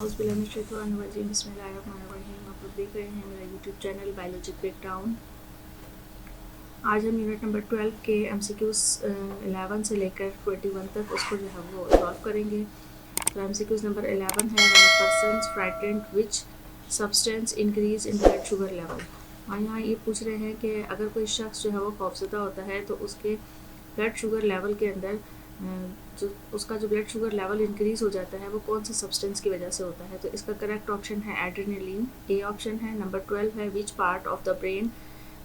बिस्मिल्लाहिर्रहमानिर्रहीम। आप लोग देख रहे हैं मेरा यूट्यूब चैनल बायोलॉजी ब्रेकडाउन। आज हम यूनिट नंबर 12 के MCQs 11 से लेकर 21 तक उसको जो है वो सॉल्व करेंगे। तो MCQs नंबर 11 है when a person frightened which substance increase in blood sugar level. और यहाँ ये पूछ रहे हैं कि अगर कोई शख्स जो है वो खौफजदा होता है तो उसके ब्लड शुगर लेवल के अंदर जो उसका जो ब्लड शुगर लेवल इंक्रीज़ हो जाता है वो कौन सी सब्सटेंस की वजह से होता है। तो इसका करेक्ट ऑप्शन है एड्रेनलिन, ए ऑप्शन है। नंबर 12 है which part of the brain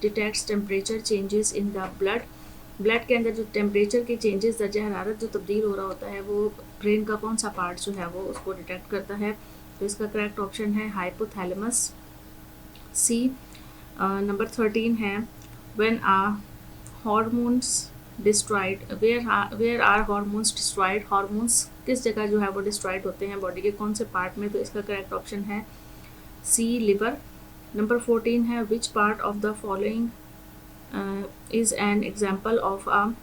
detects temperature changes in the blood के अंदर जो टेम्परेचर के चेंजेस, दर्जा हरारत जो तब्दील हो रहा होता है वो ब्रेन का कौन सा पार्ट जो है वो उसको डिटेक्ट करता है। तो इसका करेक्ट ऑप्शन है हाइपोथैलेमस, सी। नंबर 13 है when hormones destroyed, where are hormones destroyed, hormones किस जगह जो है वो डिस्ट्रॉयड होते हैं बॉडी के कौन से पार्ट में। तो इसका करेक्ट ऑप्शन है सी, लिवर। नंबर 14 है which part of the following is an example of a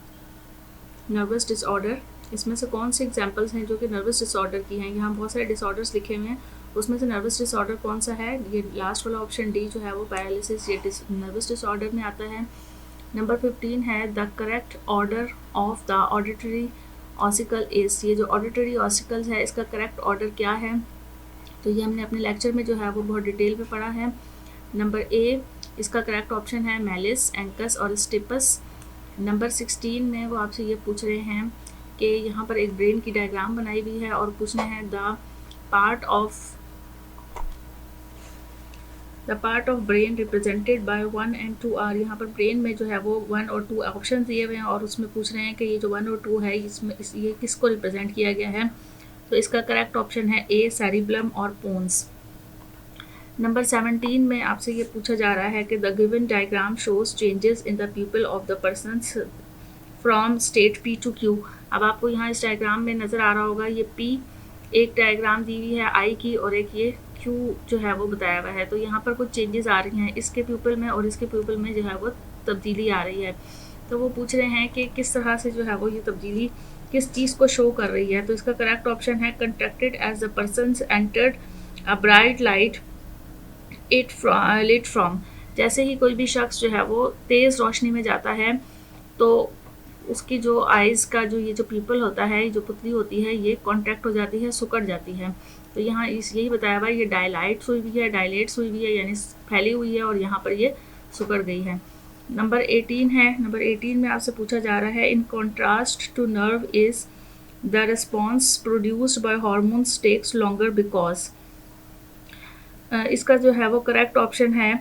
nervous disorder. इसमें से कौन से एग्जाम्पल्स हैं जो कि नर्वस डिसऑर्डर की हैं। यहाँ बहुत सारे डिसऑर्डर्स लिखे हुए हैं, उसमें से नर्वस डिसऑर्डर कौन सा है। ये लास्ट वाला ऑप्शन डी जो है वो पैरालिसिस, ये नर्वस डिसऑर्डर में आता है। नंबर 15 है the correct order of the auditory ossicle is. ये जो ऑडिटरी ऑसिकल्स है इसका करेक्ट ऑर्डर क्या है। तो ये हमने अपने लेक्चर में जो है वो बहुत डिटेल में पढ़ा है। नंबर ए, इसका करेक्ट ऑप्शन है मैलिस, एंकस और स्टिपस। नंबर 16 में वो आपसे ये पूछ रहे हैं कि यहाँ पर एक ब्रेन की डायग्राम बनाई हुई है और पूछना है the part of brain represented by 1 and 2 are. यहाँ पर ब्रेन में जो है वो 1 और 2 ऑप्शन दिए हुए हैं और उसमें पूछ रहे हैं कि ये जो 1 और 2 है ये किसको रिप्रेजेंट किया गया है। तो इसका करेक्ट ऑप्शन है ए, सेरिब्लम और पोन्स। नंबर 17 में आपसे ये पूछा जा रहा है कि the given diagram shows changes in the pupil of the person from state P to Q. अब आपको यहाँ इस डायग्राम में नज़र आ रहा होगा ये पी एक डायग्राम दी हुई है आई की और एक ये क्यू जो है वो बताया हुआ है। तो यहाँ पर कुछ चेंजेस आ रही हैं, इसके प्यूपल में और इसके प्यूपल में जो है वो तब्दीली आ रही है। तो वो पूछ रहे हैं कि किस तरह से जो है वो ये तब्दीली किस चीज़ को शो कर रही है। तो इसका करेक्ट ऑप्शन है contracted as the person entered a bright light lit from. जैसे ही कोई भी शख्स जो है वो तेज़ रोशनी में जाता है तो उसकी जो आइज़ का जो ये जो पीपल होता है, जो पुतली होती है, ये कॉन्ट्रैक्ट हो जाती है, सुकड़ जाती है। तो यहाँ यही बताया हुआ है ये डायलेट्स हुई हुई है यानी फैली हुई है और यहाँ पर ये सुकड़ गई है। नंबर 18 है। नंबर 18 में आपसे पूछा जा रहा है in contrast to nerve is the response produced by hormones takes longer because. इसका जो है वो करेक्ट ऑप्शन है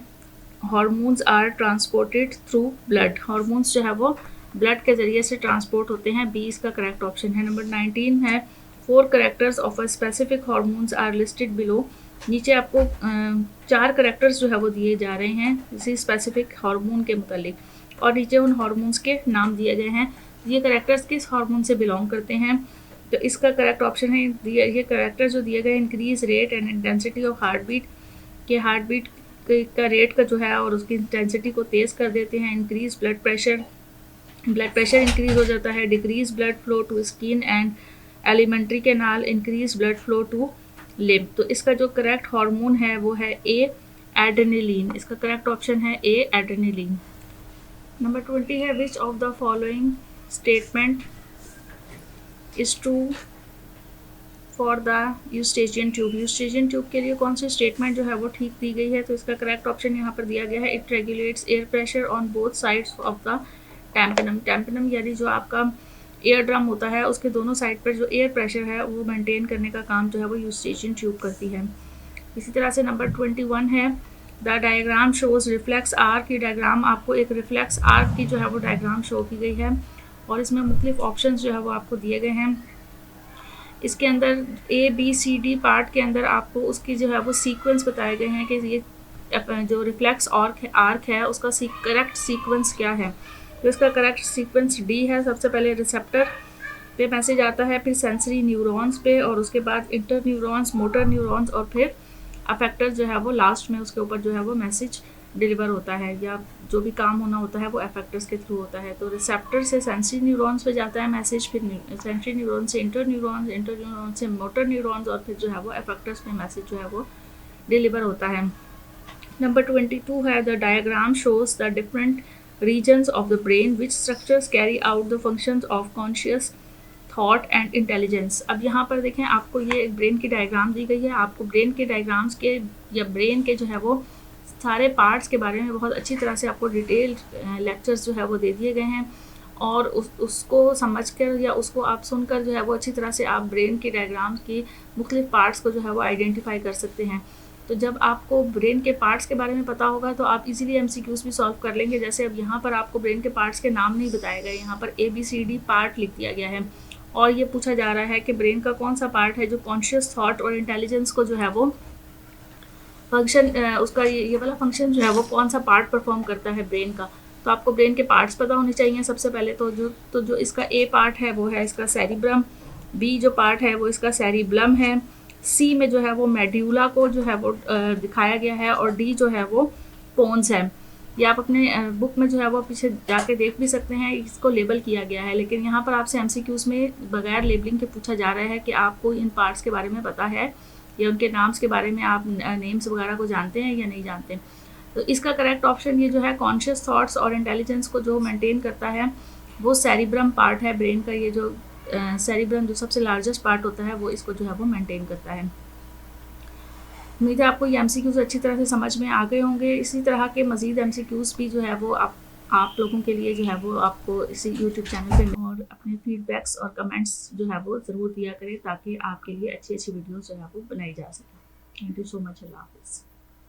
hormones are transported through blood. Hormones जो है वो ब्लड के ज़रिए से ट्रांसपोर्ट होते हैं, बी इसका करेक्ट ऑप्शन है। नंबर 19 है 4 characters of a specific hormones are listed below. नीचे आपको 4 करेक्टर्स जो है वो दिए जा रहे हैं इसी स्पेसिफिक हार्मोन के मुतालिक और नीचे उन हार्मोन्स के नाम दिए गए हैं। ये करेक्टर्स किस हार्मोन से बिलोंग करते हैं। तो इसका करेक्ट ऑप्शन है ये करेक्टर जो दिए गए increase rate and intensity of heart beat, के हार्ट बीट का रेट का जो है और उसकी इंटेंसिटी को तेज़ कर देते हैं। इंक्रीज ब्लड प्रेशर इंक्रीज हो जाता है। Decrease blood flow to skin and alimentary canal, increase blood flow to limb. तो इसका जो करेक्ट हार्मोन है वो है ए, एड्रेनलिन। इसका करेक्ट ऑप्शन है ए, एड्रेनलिन। नंबर 20 है which of the following statement is true for the Eustachian tube. Eustachian tube के लिए कौन सी स्टेटमेंट जो है वो ठीक दी गई है। तो इसका करेक्ट ऑप्शन यहाँ पर दिया गया है it regulates air pressure on both sides of the tympanum यानी जो आपका एयर ड्रम होता है उसके दोनों साइड पर जो एयर प्रेशर है वो मेंटेन करने का काम जो है वो यूस्टेजियन ट्यूब करती है। इसी तरह से नंबर 21 है the diagram shows reflex arc. की डायग्राम आपको एक रिफ्लेक्स आर्क की जो है वो डायग्राम शो की गई है और इसमें मुख्तलिफ ऑप्शन जो है वो आपको दिए गए हैं। इसके अंदर A B C D part के अंदर आपको उसकी जो है वो सीक्वेंस बताए गए हैं कि ये जो रिफ्लेक्स आर्क है उसका करेक्ट सीक्वेंस क्या है। तो इसका करेक्ट सीक्वेंस डी है। सबसे पहले रिसेप्टर पे मैसेज आता है, फिर सेंसरी न्यूरॉन्स पे और उसके बाद इंटर न्यूरॉन्स, मोटर न्यूरॉन्स और फिर अफेक्टर जो है वो लास्ट में उसके ऊपर जो है वो मैसेज डिलीवर होता है, या जो भी काम होना होता है वो एफेक्टर्स के थ्रू होता है। तो रिसेप्टर से सेंसरी न्यूरॉन्स पे जाता है मैसेज, फिर सेंसरी न्यूरॉन से इंटर न्यूरॉन से मोटर न्यूरॉन्स, और फिर जो है वो एफेक्टर्स में मैसेज जो है वो डिलीवर होता है। नंबर 22 है the diagram shows the different regions of the brain which structures carry out the functions of conscious thought and intelligence। अब यहाँ पर देखें, आपको ये एक ब्रेन की डायग्राम दी गई है। आपको ब्रेन के डायग्राम्स के या ब्रेन के जो है वो सारे पार्ट्स के बारे में बहुत अच्छी तरह से आपको डिटेल लेक्चर्स जो है वो दे दिए गए हैं, और उसको समझकर या उसको आप सुनकर जो है वो अच्छी तरह से आप ब्रेन की डायग्राम्स की मुख्तलिफ पार्ट्स को जो है वो आइडेंटिफाई कर सकते हैं। तो जब आपको ब्रेन के पार्ट्स के बारे में पता होगा तो आप इजीली एमसीक्यूज भी सॉल्व कर लेंगे। जैसे अब यहाँ पर आपको ब्रेन के पार्ट्स के नाम नहीं बताए गए, यहाँ पर ABCD पार्ट लिख दिया गया है, और ये पूछा जा रहा है कि ब्रेन का कौन सा पार्ट है जो कॉन्शियस थॉट और इंटेलिजेंस को जो है वो फंक्शन, उसका ये वाला फंक्शन जो है वो कौन सा पार्ट परफॉर्म करता है ब्रेन का। तो आपको ब्रेन के पार्ट्स पता होने चाहिए सबसे पहले। तो जो इसका A पार्ट है वो है इसका सेरिब्रम, B जो पार्ट है वो इसका सेरिब्लम है, C में जो है वो मेड्यूला को जो है वो दिखाया गया है, और D जो है वो पोन्स है। ये आप अपने बुक में जो है वो पीछे जाके देख भी सकते हैं, इसको लेबल किया गया है। लेकिन यहाँ पर आपसे एमसीक्यूज में बगैर लेबलिंग के पूछा जा रहा है कि आपको इन पार्ट्स के बारे में पता है या उनके नाम्स के बारे में आप नेम्स वगैरह को जानते हैं या नहीं जानते। तो इसका करेक्ट ऑप्शन ये जो है कॉन्शियस थॉट्स और इंटेलिजेंस को जो मेंटेन करता है वो सेरिब्रम पार्ट है ब्रेन का। ये जो सेरिब्रम जो सबसे लार्जेस्ट पार्ट होता है वो इसको जो है वो मेंटेन करता है। उम्मीद है आपको ये एमसीक्यूज अच्छी तरह से समझ में आ गए होंगे। इसी तरह के मज़ीद एमसीक्यूज भी जो है वो आप लोगों के लिए जो है वो आपको इसी यूट्यूब चैनल पे, और अपने फीडबैक्स और कमेंट्स जो है वो ज़रूर दिया करें ताकि आपके लिए अच्छी अच्छी वीडियोस जो है वो बनाई जा सके। Thank you so much. अल्लाह हाफ़िज़।